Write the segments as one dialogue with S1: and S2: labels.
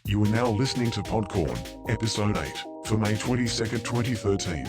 S1: You are now listening to PODCORN, Episode 8, for May 22nd, 2013.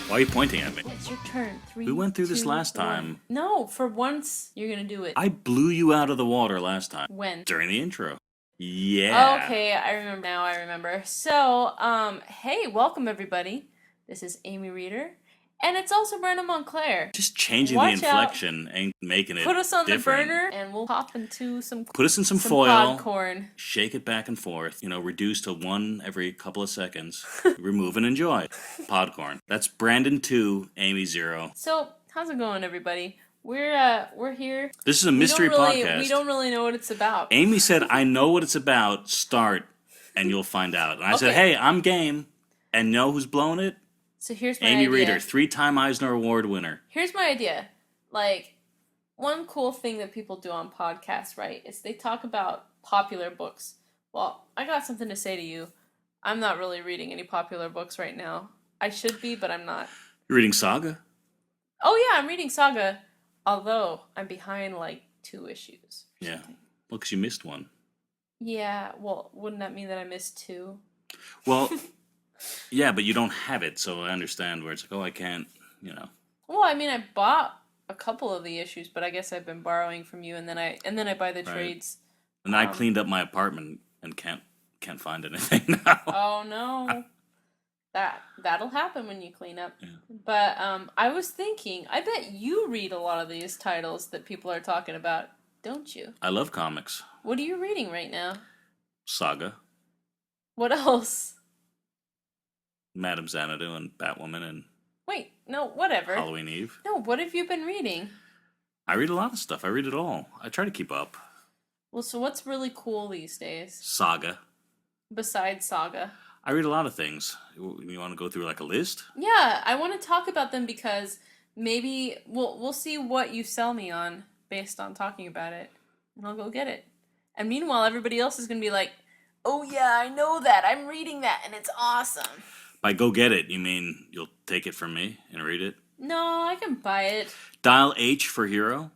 S2: Why are you pointing at me?
S3: It's your turn.
S2: We went through this last time.
S3: No, for once, you're gonna do it.
S2: I blew you out of the water last time.
S3: When?
S2: During the intro. Yeah.
S3: Okay, I remember now. I remember. So, hey, welcome everybody. This is Amy Reeder, and it's also Brenna Montclair.
S2: Just changing
S3: Watch
S2: the inflection and making it
S3: Put us on
S2: different.
S3: the burner, and we'll pop into some.
S2: Put us in some foil.
S3: PODCORN.
S2: Shake it back and forth. Reduce to one every couple of seconds. Remove and enjoy. PODCORN. That's Brandon 2, Amy 0.
S3: So, how's it going, everybody? We're here.
S2: This is a mystery podcast.
S3: We don't really know what it's about.
S2: Amy said, I know what it's about. Start, and you'll find out. And I said, hey, I'm game. And know who's blowing it?
S3: So here's my
S2: Amy
S3: idea.
S2: Reeder, 3-time Eisner Award winner.
S3: Here's my idea. Like, one cool thing that people do on podcasts, right, is they talk about popular books. Well, I got something to say to you. I'm not really reading any popular books right now. I should be, but I'm not.
S2: You're reading Saga?
S3: Oh, yeah, I'm reading Saga, although I'm behind, like, 2 issues.
S2: Yeah. Well, because you missed one.
S3: Yeah, well, wouldn't that mean that I missed 2?
S2: Well, yeah, but you don't have it, so I understand where it's like, oh, I can't,
S3: Well, I mean, I bought a couple of the issues, but I guess I've been borrowing from you, and then I buy the trades.
S2: And I cleaned up my apartment and can't find anything now.
S3: Oh no, that'll happen when you clean up.
S2: Yeah.
S3: But I was thinking, I bet you read a lot of these titles that people are talking about, don't you?
S2: I love comics.
S3: What are you reading right now?
S2: Saga,
S3: What else?
S2: Madame Xanadu and Batwoman and
S3: Wait, no, whatever.
S2: Halloween Eve.
S3: No, what have you been reading?
S2: I read a lot of stuff. I read it all. I try to keep up.
S3: Well, so what's really cool these days
S2: Saga.
S3: besides Saga?
S2: I read a lot of things. You want to go through like a list?
S3: Yeah, I want to talk about them because maybe we'll see what you sell me on based on talking about it, and I'll go get it. And meanwhile, everybody else is going to be like, oh yeah, I know that. I'm reading that, and it's awesome.
S2: By go get it, you mean you'll take it from me and read it?
S3: No, I can buy it.
S2: Dial H for Hero.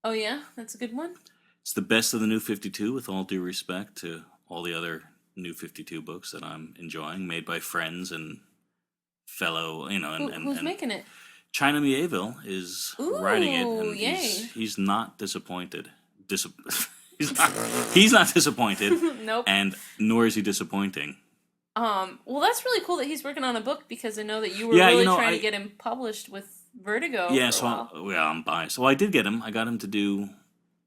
S3: Oh yeah? That's a good one?
S2: It's the best of the New 52, with all due respect to all the other New 52 books that I'm enjoying, made by friends and fellow,
S3: Who's making it?
S2: China Mieville is writing it, and
S3: yay.
S2: he's not disappointed. He's not disappointed.
S3: Nope.
S2: And nor is he disappointing.
S3: Well, that's really cool that he's working on a book because I know that you were trying to get him published with Vertigo.
S2: Yeah,
S3: for a while.
S2: I'm biased. So I did get him. I got him to do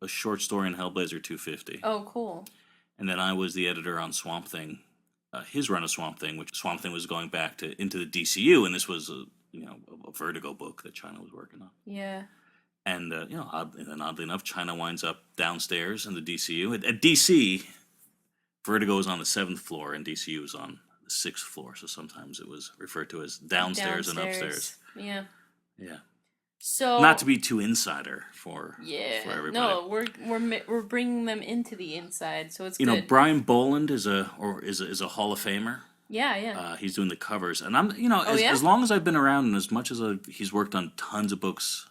S2: a short story in Hellblazer 250.
S3: Oh, cool.
S2: And then I was the editor on Swamp Thing, his run of Swamp Thing, which Swamp Thing was going back into the DCU, and this was a Vertigo book that China was working on.
S3: Yeah.
S2: And oddly enough, China winds up downstairs in the DCU. At DC, Vertigo is on the 7th floor, and DCU is on the 6th floor. So sometimes it was referred to as downstairs and upstairs.
S3: Yeah.
S2: Yeah.
S3: So
S2: not to be too insider for everybody.
S3: No, we're bringing them into the inside, so it's good.
S2: Brian Boland is a Hall of Famer.
S3: Yeah.
S2: He's doing the covers, and I'm as long as I've been around, and as much as he's worked on tons of books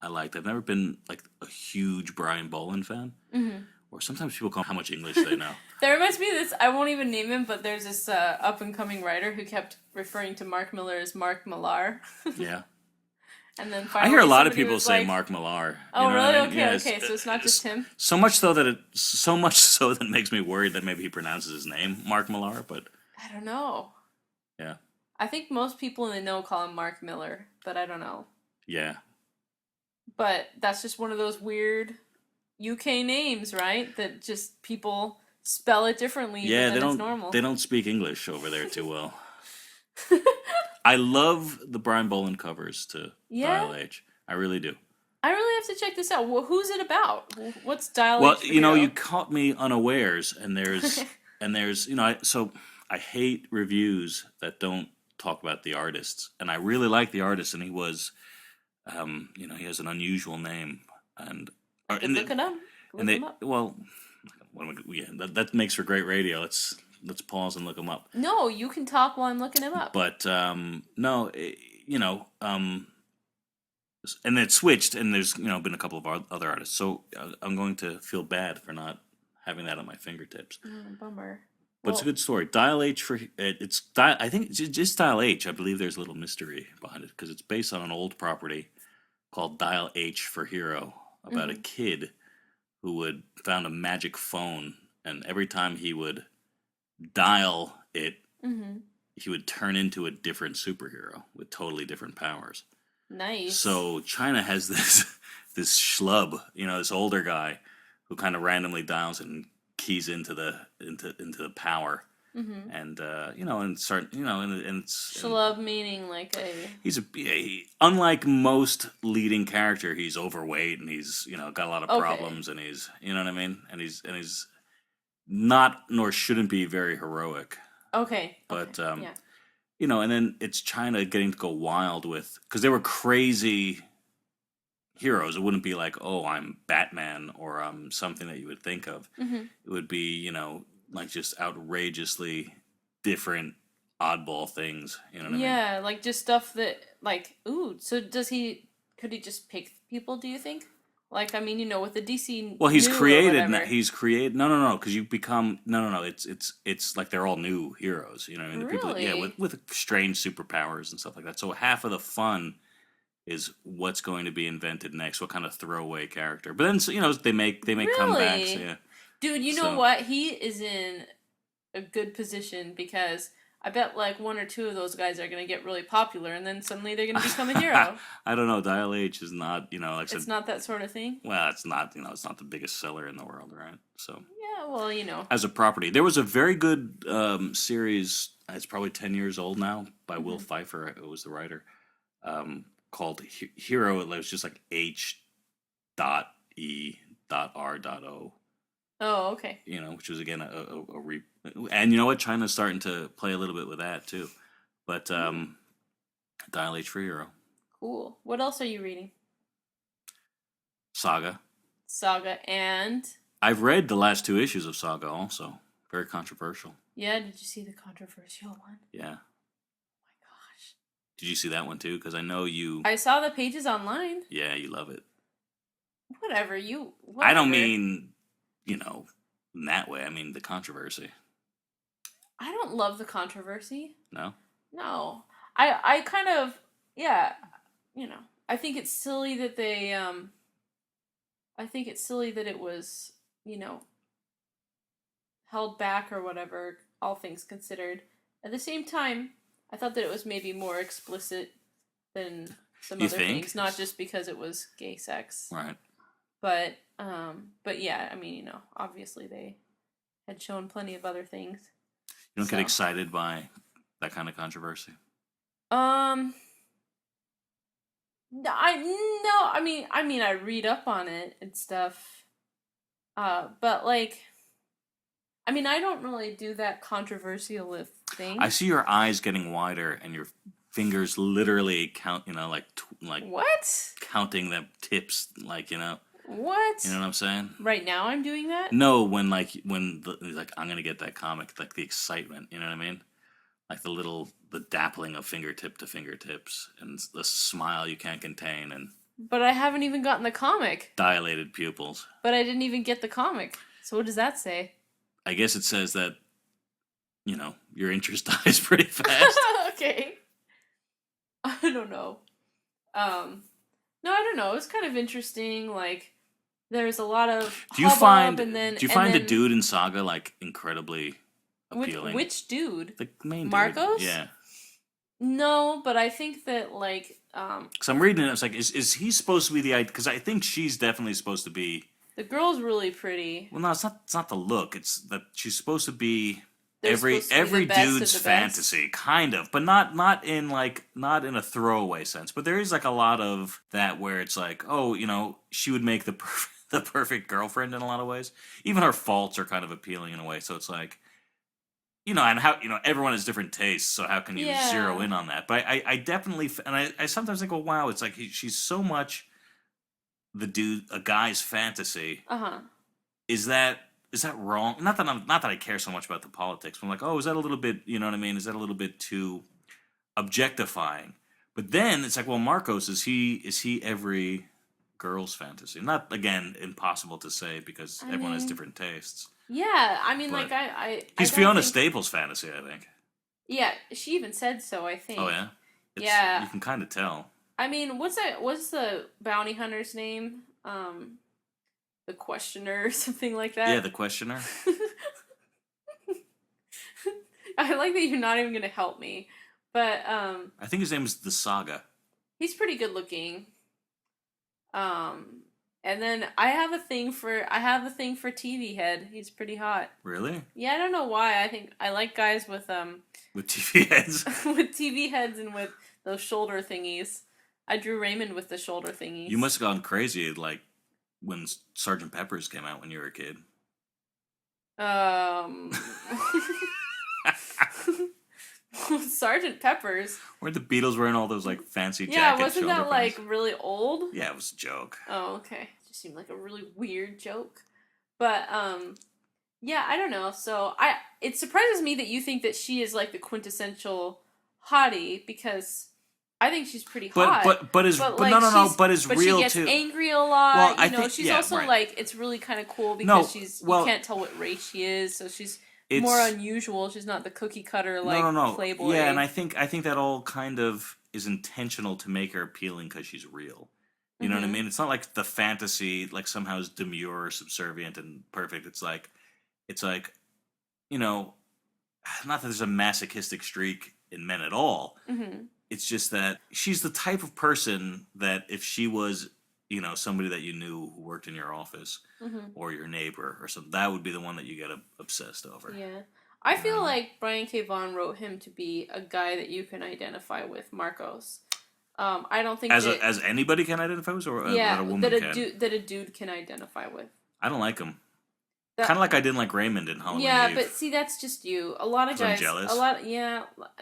S2: I liked, I've never been like a huge Brian Boland fan. Mm-hmm. Or sometimes people call him how much English they know.
S3: That reminds me of this. I won't even name him, but there's this up and coming writer who kept referring to Mark Millar as Mark Millar.
S2: Yeah.
S3: And then
S2: I hear a lot of people say Mark Millar.
S3: Oh, really?
S2: I mean?
S3: Okay,
S2: yeah,
S3: okay. So it's not just him.
S2: So much so that it makes me worried that maybe he pronounces his name Mark Millar, but
S3: I don't know.
S2: Yeah.
S3: I think most people in the know call him Mark Millar, but I don't know.
S2: Yeah.
S3: But that's just one of those weird UK names, right? That just people spell it differently than it's normal.
S2: They don't speak English over there too well. I love the Brian Boland covers to Dial H. I really do.
S3: I really have to check this out. Well, who's it about? What's Dial H?
S2: Well, you caught me unawares, and there's I hate reviews that don't talk about the artists, and I really like the artist, and he was, he has an unusual name, and
S3: look it up.
S2: Well, that makes for great radio. Let's pause and look them up.
S3: No, you can talk while I'm looking him up.
S2: But no, and it switched, and there's been a couple of other artists. So I'm going to feel bad for not having that at my fingertips.
S3: Bummer.
S2: But it's a good story. Dial H for I think it's just Dial H. I believe there's a little mystery behind it because it's based on an old property called Dial H for Hero about a kid who found a magic phone, and every time he would dial it, he would turn into a different superhero with totally different powers.
S3: Nice.
S2: So China has this schlub, this older guy who kind of randomly dials and keys into the power, and and start and
S3: Schlub meaning like a.
S2: He's unlike most leading character. He's overweight and he's got a lot of problems, and he's what I mean, and he's not nor shouldn't be very heroic.
S3: Okay.
S2: But
S3: yeah.
S2: And then it's China getting to go wild with, because they were crazy heroes. It wouldn't be like, oh, I'm Batman or I'm something that you would think of. It would be, like just outrageously different oddball things. You know what I mean?
S3: Yeah, like just stuff that, like, ooh, so could he just pick people, do you think? Like, I mean, with the DC.
S2: Well, he's created. No, because you become no. It's like they're all new heroes. You know what I mean?
S3: Really?
S2: The people, with strange superpowers and stuff like that. So half of the fun is what's going to be invented next. What kind of throwaway character? But then they make comebacks. Yeah,
S3: dude, you know what? He is in a good position because I bet like one or two of those guys are going to get really popular, and then suddenly they're going to become a hero.
S2: I don't know. Dial H is not, like
S3: it's not that sort of thing.
S2: Well, it's not, it's not the biggest seller in the world, right? So
S3: yeah, well,
S2: as a property, there was a very good series. It's probably 10 years old now by Will Pfeiffer. It was the writer. Called H.E.R.O. It was just like H.E.R.O.
S3: Oh, okay.
S2: Which was again and you know what? China's starting to play a little bit with that too. But Dial H for Hero.
S3: Cool. What else are you reading?
S2: Saga,
S3: and
S2: I've read the last 2 issues of Saga also. Very controversial.
S3: Yeah, did you see the controversial one?
S2: Yeah.
S3: Oh my gosh.
S2: Did you see that one too? Because I know you.
S3: I saw the pages online.
S2: Yeah, you love it.
S3: Whatever.
S2: I don't mean, in that way. I mean the controversy.
S3: I don't love the controversy.
S2: No?
S3: No. I kind of, yeah, I think it's silly that they, I think it's silly that it was, held back or whatever, all things considered. At the same time, I thought that it was maybe more explicit than some other things, not just because it was gay sex.
S2: Right.
S3: But yeah, I mean, obviously they had shown plenty of other things.
S2: You don't get excited by that kind of controversy?
S3: No, I mean, I read up on it and stuff. But like, I mean, I don't really do that controversial of thing.
S2: I see your eyes getting wider and your fingers literally count, like
S3: what?
S2: Counting the tips,
S3: What?
S2: You know what I'm saying?
S3: Right now I'm doing that?
S2: No, when I'm gonna get that comic, like the excitement, you know what I mean? Like the dappling of fingertip to fingertips and the smile you can't contain and.
S3: But I haven't even gotten the comic.
S2: Dilated pupils.
S3: But I didn't even get the comic. So what does that say? I
S2: guess it says that, your interest dies pretty fast.
S3: Okay. I don't know. No, I don't know. It's kind of interesting. Like, there's a lot of
S2: do you find the dude in Saga like incredibly appealing?
S3: Which dude?
S2: The main
S3: Marcos?
S2: Dude. Yeah.
S3: No, but I think that like
S2: because I'm reading it, it's like is he supposed to be the? Because I think she's definitely supposed to be.
S3: The girl's really pretty.
S2: Well, no, it's not the look. It's that she's supposed to be
S3: every
S2: dude's fantasy, kind of, but not in a throwaway sense. But there is like a lot of that where it's like, oh, she would make the perfect girlfriend in a lot of ways. Even her faults are kind of appealing in a way. So it's like, and how everyone has different tastes. So how can you zero in on that? But I definitely, and I sometimes think, well, wow, it's like she's so much a guy's fantasy.
S3: Uh-huh.
S2: Is that is that wrong? Not that I care so much about the politics. But I'm like, oh, is that a little bit? You know what I mean? Is that a little bit too objectifying? But then it's like, well, Marcos, is he every girl's fantasy? Not, again, impossible to say because everyone has different tastes.
S3: Yeah, I mean,
S2: But
S3: like I
S2: he's
S3: don't
S2: Fiona
S3: think-
S2: Staples' fantasy, I think.
S3: Yeah, she even said so. I think.
S2: Oh yeah.
S3: Yeah.
S2: You can kind of tell.
S3: I mean, what's the bounty hunter's name? The Questioner or something like that.
S2: Yeah, the Questioner.
S3: I like that you're not even gonna help me, but
S2: I think his name is the Saga.
S3: he's pretty good looking. And then I have a thing for TV head. He's pretty hot.
S2: Really?
S3: Yeah, I don't know why. I think I like guys with
S2: TV heads.
S3: with TV heads and with those shoulder thingies. I drew Raymond with the shoulder thingies.
S2: You must have gone crazy like when Sergeant Pepper's came out when you were a kid.
S3: Sergeant Pepper's.
S2: Weren't the Beatles wearing all those like fancy
S3: Yeah,
S2: jackets?
S3: wasn't that
S2: shoulder
S3: like
S2: pads?
S3: really old?
S2: Yeah, it was a joke.
S3: Oh, okay. Just seemed like a really weird joke. But yeah, I don't know. So it surprises me that you think that she is like the quintessential hottie because I think she's pretty hot.
S2: But is real
S3: she gets
S2: too.
S3: angry a lot.
S2: Well,
S3: you
S2: I
S3: know,
S2: think-
S3: she's
S2: yeah,
S3: also
S2: right.
S3: like it's really kind of cool because you can't tell what race she is, so she's more unusual. She's not the cookie cutter like Playboy.
S2: Yeah, and I think that all kind of is intentional to make her appealing because she's real. You know what I mean? It's not like the fantasy like somehow is demure, subservient, and perfect. It's like, you know, not that there's a masochistic streak in men at all.
S3: Mm-hmm.
S2: It's just that she's the type of person that if she was, you know, somebody that you knew who worked in your office or your neighbor or something, that would be the one that you get obsessed over.
S3: Yeah. I feel like Brian K. Vaughan wrote him to be a guy that you can identify with, Marcos. I don't think
S2: as anybody can identify with, or that a woman can.
S3: that a dude can identify with.
S2: I don't like him. Kind of like I didn't like Raymond in Halloween Eve.
S3: But see, that's just you. A lot of guys.
S2: I'm jealous.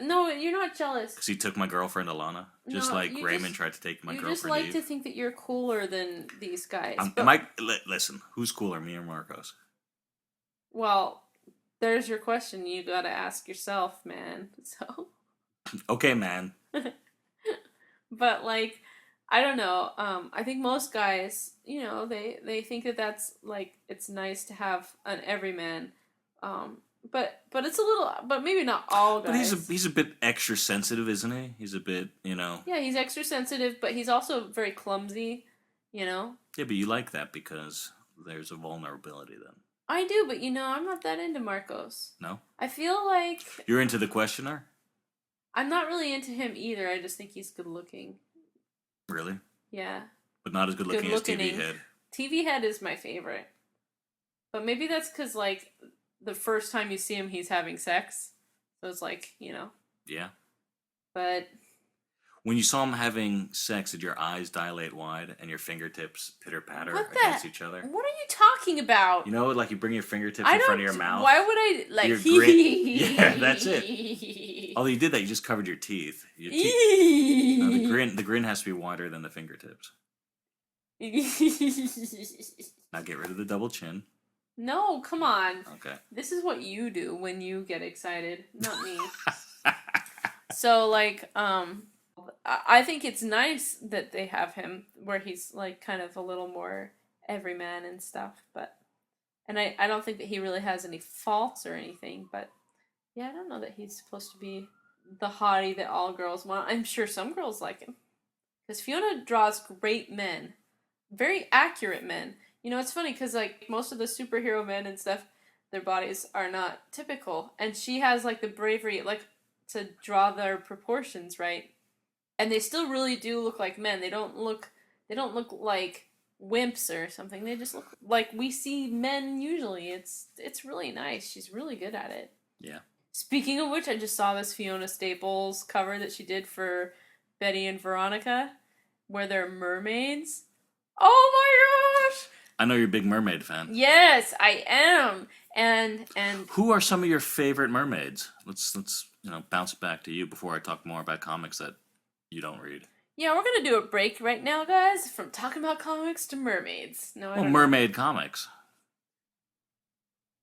S3: No, you're not jealous.
S2: Because he took my girlfriend Alana, just like Raymond tried to take my girlfriend
S3: You just like
S2: Eve.
S3: to think that you're cooler than these guys.
S2: Listen, who's cooler, me or Marcos?
S3: Well, there's your question. You gotta ask yourself, man. So.
S2: Okay, man.
S3: But like, I don't know. I think most guys, you know, they think that that's like it's nice to have an everyman. But it's a little, but maybe not all guys.
S2: But he's a bit extra sensitive, isn't he? He's a bit, you know.
S3: Yeah, he's extra sensitive, but he's also very clumsy. You know.
S2: Yeah, but you like that because there's a vulnerability then.
S3: I do, but you know, I'm not that into Marcos.
S2: No.
S3: I feel like
S2: you're into the Questioner.
S3: I'm not really into him either. I just think he's good looking.
S2: Really?
S3: Yeah.
S2: But not as good looking as TV Head.
S3: TV Head is my favorite. But maybe that's because, like, the first time you see him, he's having sex. So it's like, you know.
S2: Yeah.
S3: But.
S2: When you saw him having sex, did your eyes dilate wide and your fingertips pitter-patter against each other?
S3: What are you talking about?
S2: You know, like you bring your fingertips in front of your mouth.
S3: Why would I, like,
S2: Yeah, that's it. Although you did that, you just covered your teeth. No, the grin has to be wider than the fingertips. Now get rid of the double chin.
S3: No, come on.
S2: Okay.
S3: This is what you do when you get excited, not me. So, like, I think it's nice that they have him where he's, like, kind of a little more everyman and stuff, but... And I don't think that he really has any faults or anything, but... Yeah, I don't know that he's supposed to be the hottie that all girls want. I'm sure some girls like him. Because Fiona draws great men. Very accurate men. You know, it's funny because, like, most of the superhero men and stuff, their bodies are not typical. And she has, like, the bravery, like, to draw their proportions right. And they still really do look like men. They don't look like wimps or something. They just look like we see men usually. It's really nice. She's really good at it.
S2: Yeah.
S3: Speaking of which, I just saw this Fiona Staples cover that she did for Betty and Veronica, where they're mermaids. Oh my gosh!
S2: I know you're a big mermaid fan.
S3: Yes, I am. And
S2: who are some of your favorite mermaids? Let's bounce it back to you before I talk more about comics that you don't read.
S3: Yeah, we're gonna do a break right now, guys, from talking about comics to mermaids. No, I don't know.
S2: Mermaid comics.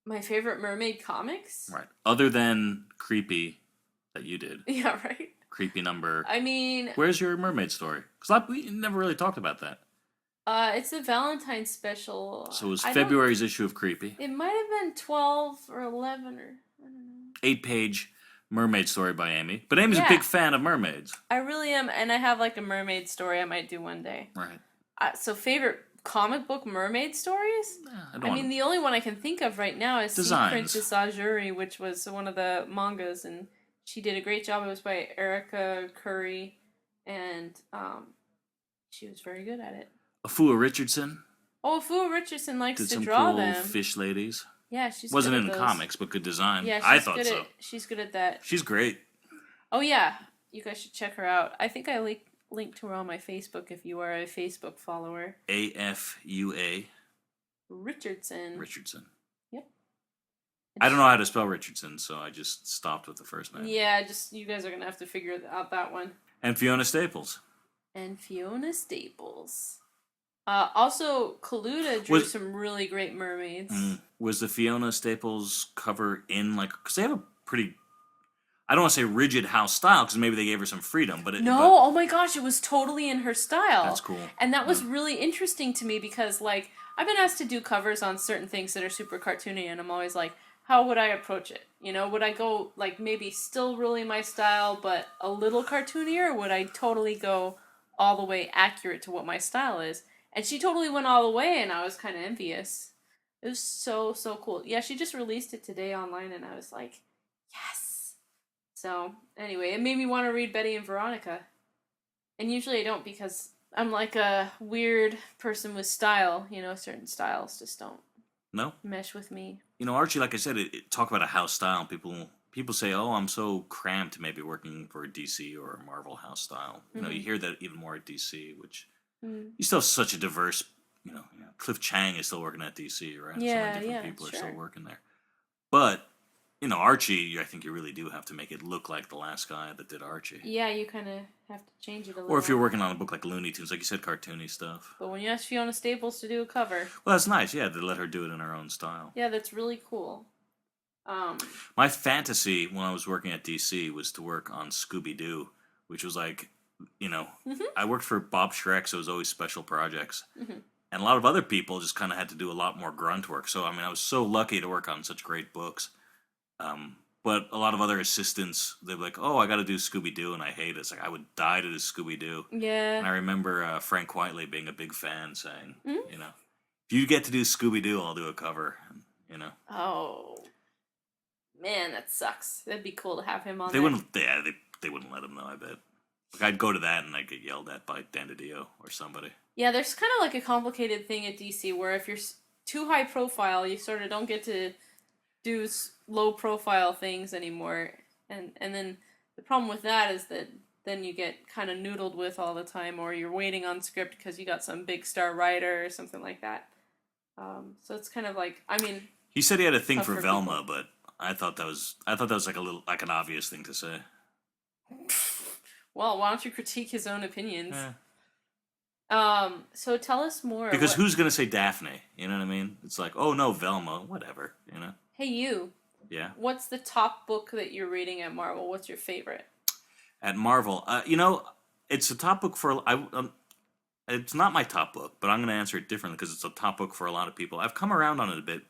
S3: My favorite mermaid comics?
S2: Right. Other than Creepy that you did.
S3: Yeah, right?
S2: Creepy number.
S3: I mean...
S2: Where's your mermaid story? Because we never really talked about that.
S3: It's a Valentine's special.
S2: So it was February's issue of Creepy.
S3: It might have been 12 or 11 or... I don't know.
S2: 8-page mermaid story by Amy. But Amy's a big fan of mermaids.
S3: I really am, and I have like a mermaid story I might do one day.
S2: Right.
S3: So favorite comic book mermaid stories? I mean, the only one I can think of right now is Sea Princess Ajuri, which was one of the mangas, and she did a great job. It was by Erica Curry, and she was very good at it.
S2: Afua Richardson.
S3: Oh, Afua Richardson likes
S2: did
S3: to
S2: some
S3: draw
S2: cool
S3: them.
S2: fish ladies.
S3: Yeah, she's
S2: wasn't
S3: good
S2: in
S3: at
S2: the
S3: those.
S2: comics, but good design.
S3: Yeah,
S2: I thought so.
S3: She's good at that.
S2: She's great.
S3: Oh yeah, you guys should check her out. I think I linked to her on my Facebook if you are a Facebook follower.
S2: AFUA.
S3: Richardson. Yep.
S2: I don't know how to spell Richardson, so I just stopped with the first name.
S3: Yeah, you guys are gonna have to figure out that one.
S2: And Fiona Staples.
S3: Also, Kaluta drew some really great mermaids.
S2: Was the Fiona Staples cover in, like, because they have a pretty, I don't want to say rigid house style, because maybe they gave her some freedom, but
S3: oh my gosh, it was totally in her style.
S2: That's cool.
S3: And that was really interesting to me, because, like, I've been asked to do covers on certain things that are super cartoony, and I'm always like, how would I approach it? You know, would I go, like, maybe still really my style, but a little cartoonier, or would I totally go all the way accurate to what my style is? And she totally went all the way, and I was kind of envious. It was so, so cool. Yeah, she just released it today online, and I was like, yes! So, anyway, it made me want to read Betty and Veronica. And usually I don't, because I'm like a weird person with style. You know, certain styles just don't mesh with me.
S2: You know, Archie, like I said, talk about a house style. People say, oh, I'm so cramped maybe working for a DC or a Marvel house style. You know, you hear that even more at DC, which... You still have such a diverse, you know, Cliff Chang is still working at DC, right?
S3: Yeah,
S2: so many different people are still working there. But, you know, Archie, I think you really do have to make it look like the last guy that did Archie.
S3: Yeah, you kind of have to change it a little.
S2: Or if you're working on a book like Looney Tunes, like you said, cartoony stuff.
S3: But when you ask Fiona Staples to do a cover...
S2: Well, that's nice, yeah, to let her do it in her own style.
S3: Yeah, that's really cool.
S2: My fantasy when I was working at DC was to work on Scooby Doo, which was like... You know, I worked for Bob Schreck, so it was always special projects. And a lot of other people just kind of had to do a lot more grunt work. So, I mean, I was so lucky to work on such great books. But a lot of other assistants, they'd be like, oh, I got to do Scooby-Doo, and I hate it. It's like, I would die to do Scooby-Doo. Yeah. And I remember Frank Whiteley being a big fan saying, you know, if you get to do Scooby-Doo, I'll do a cover, you know. Oh.
S3: Man, that sucks. That'd be cool to have him on
S2: they wouldn't let him, though, I bet. Like, I'd go to that and I'd get yelled at by Dan DiDio or somebody.
S3: Yeah, there's kind of like a complicated thing at DC where if you're too high profile, you sort of don't get to do low profile things anymore. And then the problem with that is that then you get kind of noodled with all the time, or you're waiting on script because you got some big star writer or something like that. So it's kind of like, I mean...
S2: He said he had a thing for Velma, but I thought that was like an obvious thing to say.
S3: Well, why don't you critique his own opinions? So tell us more.
S2: Because who's going to say Daphne? You know what I mean? It's like, oh no, Velma, whatever, you know?
S3: Hey, you.
S2: Yeah?
S3: What's the top book that you're reading at Marvel? What's your favorite?
S2: At Marvel? You know, it's a top book for... it's not my top book, but I'm going to answer it differently because it's a top book for a lot of people. I've come around on it a bit,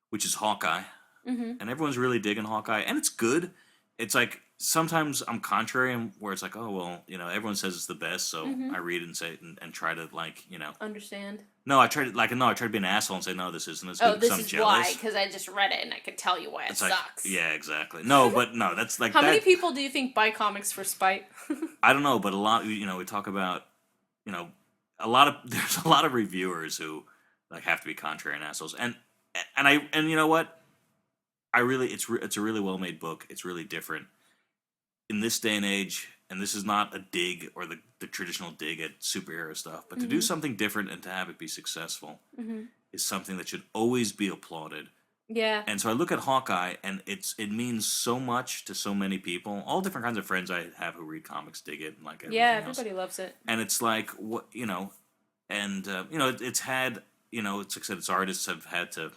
S2: which is Hawkguy. And everyone's really digging Hawkguy, and it's good. It's like... Sometimes I'm contrary, where it's like, oh, well, you know, everyone says it's the best, so I read it and say it and try to, like, you know...
S3: Understand?
S2: No, I try to be an asshole and say, no, this isn't as good
S3: because I'm jealous. Why, because I just read it and I can tell you why it sucks.
S2: Yeah, exactly. No, but no, that's like...
S3: How many people do you think buy comics for spite?
S2: I don't know, but a lot, you know, we talk about, you know, there's a lot of reviewers who, like, have to be contrarian assholes. And you know what? It's a really well-made book. It's really different. In this day and age, and this is not a dig or the traditional dig at superhero stuff, but to do something different and to have it be successful is something that should always be applauded. Yeah. And so I look at Hawkeye, and it means so much to so many people. All different kinds of friends I have who read comics dig it and like everything
S3: everybody loves it.
S2: And it's like, what, you know, and you know, it's had, you know, it's like I said, its artists have had to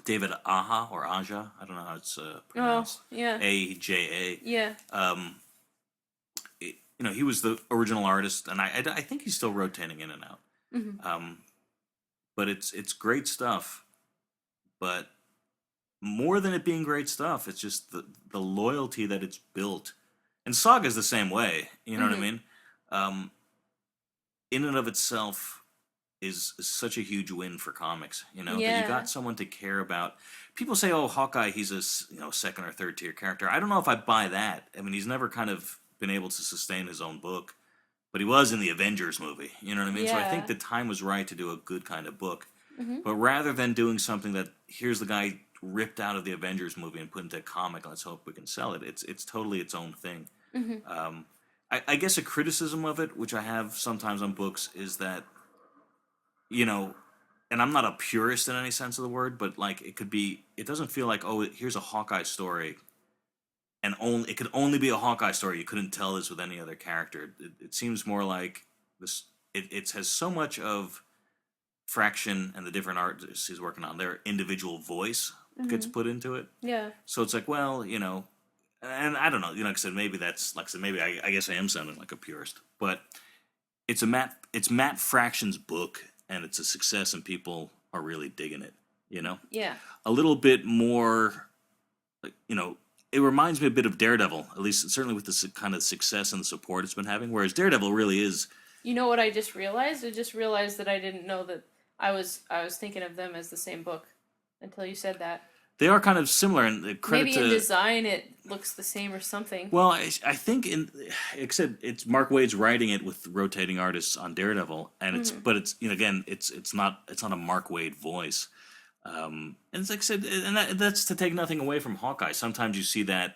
S2: David Aja or Aja, I don't know how it's pronounced.
S3: yeah.
S2: AJA.
S3: Yeah.
S2: He was the original artist, and I think he's still rotating in and out.
S3: Mm-hmm.
S2: But it's great stuff. But more than it being great stuff, it's just the loyalty that it's built. And Saga's the same way. You know what I mean? In and of itself is such a huge win for comics. That you got someone to care about. People say, "Oh, Hawkeye, he's a second or third tier character." I don't know if I buy that. I mean, he's never kind of been able to sustain his own book, but he was in the Avengers movie. You know what I mean? So I think the time was right to do a good kind of book. Mm-hmm. But rather than doing something that here's the guy ripped out of the Avengers movie and put into a comic, let's hope we can sell it. It's totally its own thing. Mm-hmm. I guess a criticism of it, which I have sometimes on books, is that and I'm not a purist in any sense of the word, but like it doesn't feel like, oh, here's a Hawkeye story, and it could only be a Hawkeye story. You couldn't tell this with any other character. It seems more like this. It has so much of Fraction and the different artists he's working on, their individual voice gets put into it. Yeah. So it's like, well, and I don't know, like I said, maybe that's like I said, maybe I guess I am sounding like a purist, but it's Matt Fraction's book, and it's a success, and people are really digging it. Yeah. A little bit more, it reminds me a bit of Daredevil, at least certainly with the kind of success and the support it's been having. Whereas Daredevil really is. You know what I just realized? I just realized that I didn't know that I was thinking of them as the same book until you said that. They are kind of similar, and maybe in design it looks the same or something. Well, I think except it's Mark Waid's writing it with rotating artists on Daredevil, and it's not a Mark Waid voice, and it's like I said, and that's to take nothing away from Hawkeye. Sometimes you see that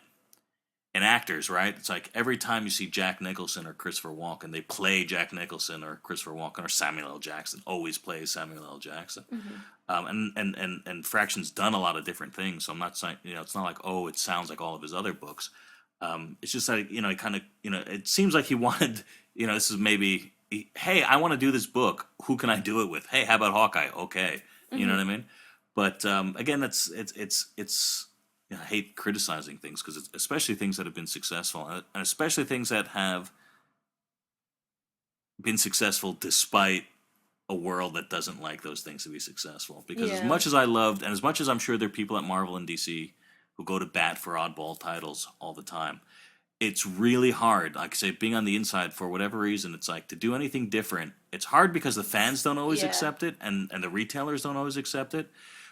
S2: in actors, right? It's like every time you see Jack Nicholson or Christopher Walken, they play Jack Nicholson or Christopher Walken, or Samuel L. Jackson always plays Samuel L. Jackson. Mm-hmm. And Fraction's done a lot of different things, so I'm not saying, it's not like, oh, it sounds like all of his other books. It's just like, he kind of, it seems like he wanted, this is maybe, hey, I want to do this book. Who can I do it with? Hey, how about Hawkeye? Okay. You know what I mean? But again, it's I hate criticizing things, because it's especially things that have been successful, and especially things that have been successful despite a world that doesn't like those things to be successful. Because as much as I loved, and as much as I'm sure there are people at Marvel and DC who go to bat for oddball titles all the time, it's really hard. Like I say, being on the inside, for whatever reason, it's like to do anything different. It's hard because the fans don't always accept it, and the retailers don't always accept it.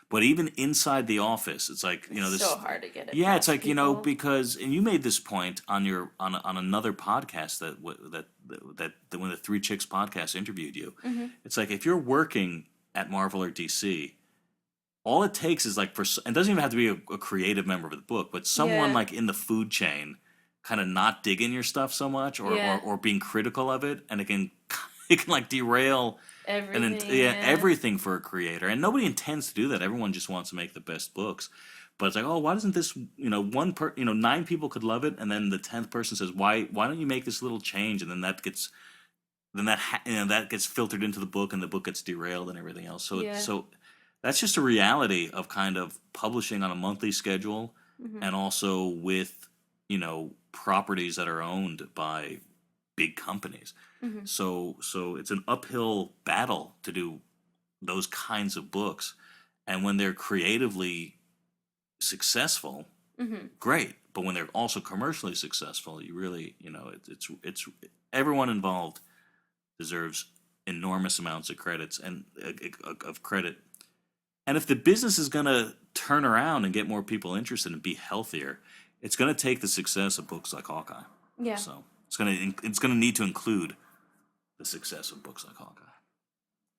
S2: But even inside the office, it's like, it's so hard to get it. Yeah, it's like people. Because, and you made this point on another podcast that when the Three Chicks podcast interviewed you. Mm-hmm. It's like, if you're working at Marvel or DC, all it takes is like and it doesn't even have to be a creative member of the book, but someone like in the food chain, kind of not digging your stuff so much, or being critical of it, and it can like derail everything for a creator. And nobody intends to do that. Everyone just wants to make the best books. But it's like, oh, why doesn't this, 9 people could love it, and then the 10th person says, why don't you make this little change? And then that gets filtered into the book, and the book gets derailed and everything else. So that's just a reality of kind of publishing on a monthly schedule, and also with, properties that are owned by big companies. Mm-hmm. So it's an uphill battle to do those kinds of books, and when they're creatively successful, great. But when they're also commercially successful, you really, it's everyone involved deserves enormous amounts of credits and of credit. And if the business is going to turn around and get more people interested and be healthier, it's going to take the success of books like Hawkeye. Yeah. So it's going to need to include the success of books like Hawkeye.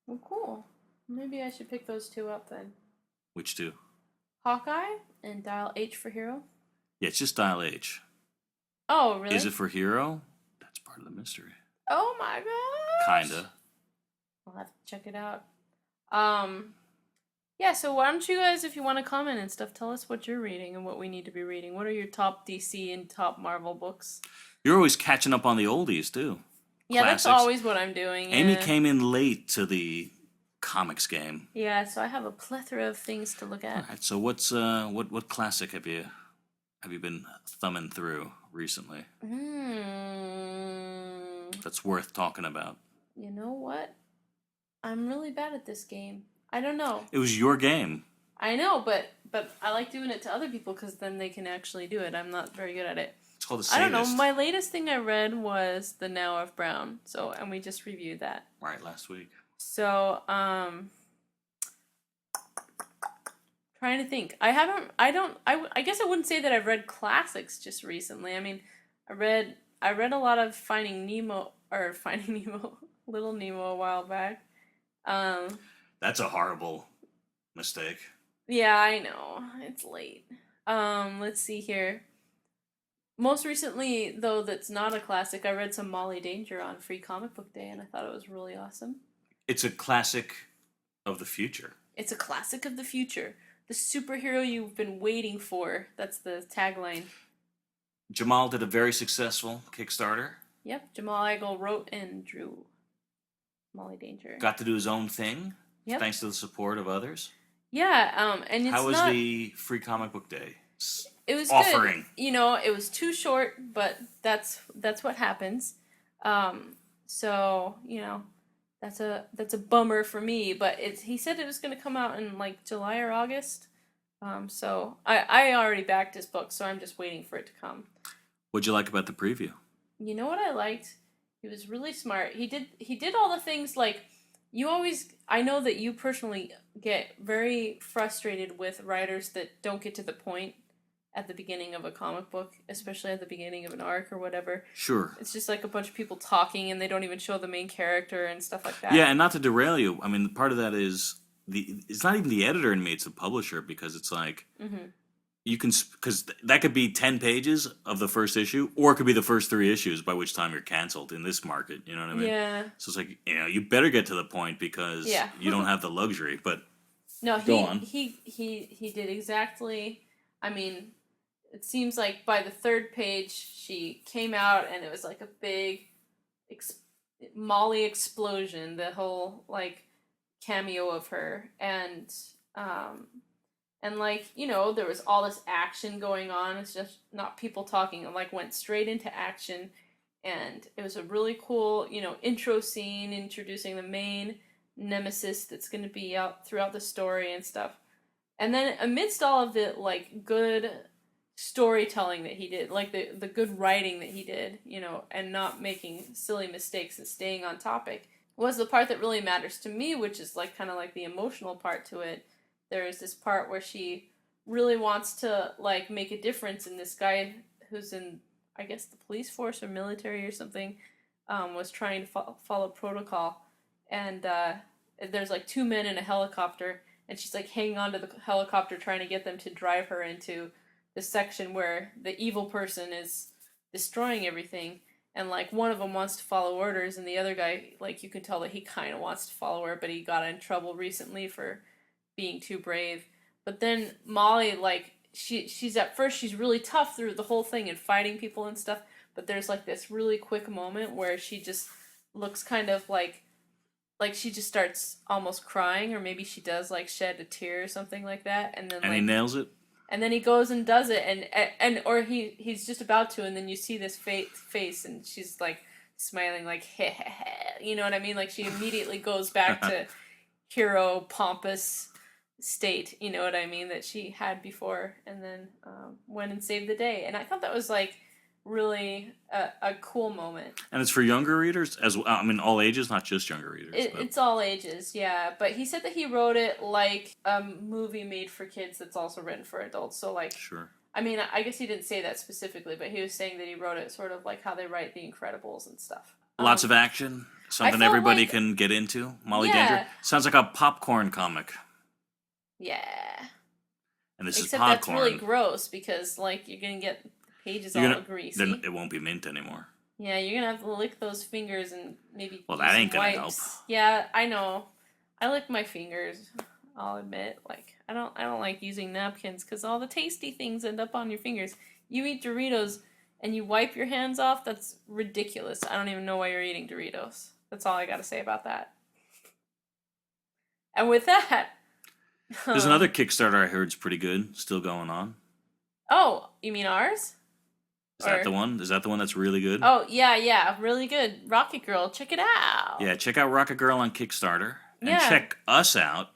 S3: Well, cool. Maybe I should pick those two up then.
S2: Which two?
S3: Hawkeye and Dial H for Hero.
S2: Yeah, it's just Dial H.
S3: Oh, really?
S2: Is it for Hero? That's part of the mystery.
S3: Oh my gosh.
S2: Kinda.
S3: I'll have to check it out. Yeah, so why don't you guys, if you want to comment and stuff, tell us what you're reading and what we need to be reading. What are your top DC and top Marvel books?
S2: You're always catching up on the oldies, too.
S3: Yeah, classics. That's always what I'm doing.
S2: Amy came in late to the comics game.
S3: Yeah, so I have a plethora of things to look
S2: All
S3: at.
S2: right. So what's what classic have you been thumbing through recently that's worth talking about?
S3: You know what? I'm really bad at this game. I don't know.
S2: It was your game.
S3: I know, but I like doing it to other people because then they can actually do it. I'm not very good at it.
S2: It's called the
S3: I don't
S2: Sadist.
S3: know. My latest thing I read was The Now of Brown. So, and we just reviewed that.
S2: Right, last week.
S3: So, trying to think. I guess I wouldn't say that I've read classics just recently. I mean, I read a lot of Finding Nemo, Little Nemo a while back.
S2: That's a horrible mistake.
S3: Yeah, I know. It's late. Let's see here. Most recently, though, that's not a classic, I read some Molly Danger on Free Comic Book Day, and I thought it was really awesome.
S2: It's a classic of the future.
S3: It's a classic of the future. The superhero you've been waiting for. That's the tagline.
S2: Jamal did a very successful Kickstarter.
S3: Yep, Jamal Igle wrote and drew Molly Danger.
S2: Got to do his own thing,
S3: Yep.
S2: thanks to the support of others.
S3: Yeah, and it's
S2: How was
S3: not...
S2: the Free Comic Book Day
S3: It was
S2: offering?
S3: Good. You know, it was too short, but that's what happens. So, you know, that's a bummer for me, but he said it was going to come out in like July or August. So I already backed his book, so I'm just waiting for it to come.
S2: What'd you like about the preview?
S3: You know what I liked? He was really smart. He did all the things like I know that you personally get very frustrated with writers that don't get to the point at the beginning of a comic book, especially at the beginning of an arc or whatever.
S2: Sure.
S3: It's just like a bunch of people talking and they don't even show the main character and stuff like that.
S2: Yeah, and not to derail you, I mean, part of that is it's not even the editor in me, it's the publisher, because it's like, you can, because that could be 10 pages of the first issue, or it could be the first 3 issues, by which time you're canceled in this market, you know what I mean?
S3: Yeah.
S2: So it's like, you know, you better get to the point because you don't have the luxury, but
S3: no,
S2: go on.
S3: He did exactly, I mean, it seems like by the 3rd page, she came out and it was like a big Molly explosion, the whole, like, cameo of her, and like, you know, there was all this action going on. It's just not people talking. It like went straight into action, and it was a really cool, you know, intro scene introducing the main nemesis that's going to be out throughout the story and stuff. And then amidst all of the like good storytelling that he did, like the good writing that he did, you know, and not making silly mistakes and staying on topic, was the part that really matters to me, which is like kind of like the emotional part to it. There is this part where she really wants to like make a difference, and this guy who's in, I guess, the police force or military or something, was trying to follow protocol, and there's like 2 men in a helicopter, and she's like hanging onto the helicopter trying to get them to drive her into the section where the evil person is destroying everything. And, like, one of them wants to follow orders, and the other guy, like, you can tell that he kind of wants to follow her, but he got in trouble recently for being too brave. But then Molly, like, she's at first, she's really tough through the whole thing and fighting people and stuff, but there's, like, this really quick moment where she just looks kind of like she just starts almost crying, or maybe she does, like, shed a tear or something like that, and then,
S2: and he nails it?
S3: And then he goes and does it, and or he's just about to, and then you see this face, and she's like smiling, like heh heh heh, you know what I mean? Like she immediately goes back to hero pompous state, you know what I mean, that she had before, and then went and saved the day. And I thought that was like really a cool moment.
S2: And it's for younger readers as well. I mean, all ages, not just younger readers.
S3: It's all ages, yeah. But he said that he wrote it like a movie made for kids that's also written for adults. So like,
S2: sure.
S3: I mean, I guess he didn't say that specifically, but he was saying that he wrote it sort of like how they write The Incredibles and stuff.
S2: Lots of action, something everybody can get into. Molly Danger sounds like a popcorn comic.
S3: Yeah.
S2: And this
S3: Except
S2: is PODCORN.
S3: that's really gross because like you're gonna get pages all greasy.
S2: Then it won't be mint anymore.
S3: Yeah, you're gonna have to lick those fingers and maybe.
S2: Well, that ain't gonna
S3: wipes.
S2: help.
S3: Yeah, I know. I lick my fingers. I'll admit, like I don't like using napkins because all the tasty things end up on your fingers. You eat Doritos and you wipe your hands off. That's ridiculous. I don't even know why you're eating Doritos. That's all I gotta say about that. And with that...
S2: There's another Kickstarter I heard is pretty good, still going on.
S3: Oh, you mean ours?
S2: Is that the one? Is that the one that's really good?
S3: Oh, yeah, really good. Rocket Girl, check it out.
S2: Yeah, check out Rocket Girl on Kickstarter. And
S3: Yeah.
S2: check us out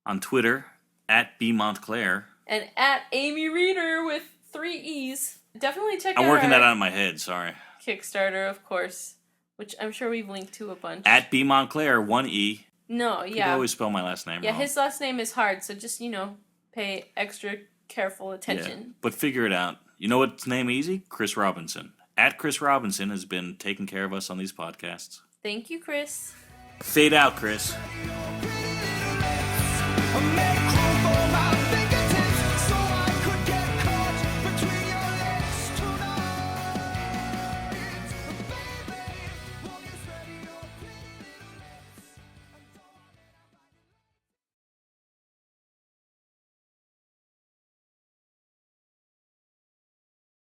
S2: on Twitter, @BMontclair.
S3: And @Amy Reader with 3 E's. Definitely check out
S2: I'm working
S3: our
S2: that out in my head, sorry.
S3: Kickstarter, of course, which I'm sure we've linked to a bunch.
S2: @BMontclair, 1 E.
S3: No,
S2: People
S3: yeah.
S2: always spell my last name
S3: Yeah,
S2: wrong.
S3: his last name is hard, so just, pay extra careful attention.
S2: Yeah, but figure it out. You know what's name easy? Chris Robinson. @Chris Robinson has been taking care of us on these podcasts.
S3: Thank you, Chris.
S2: Fade out, Chris.
S4: America.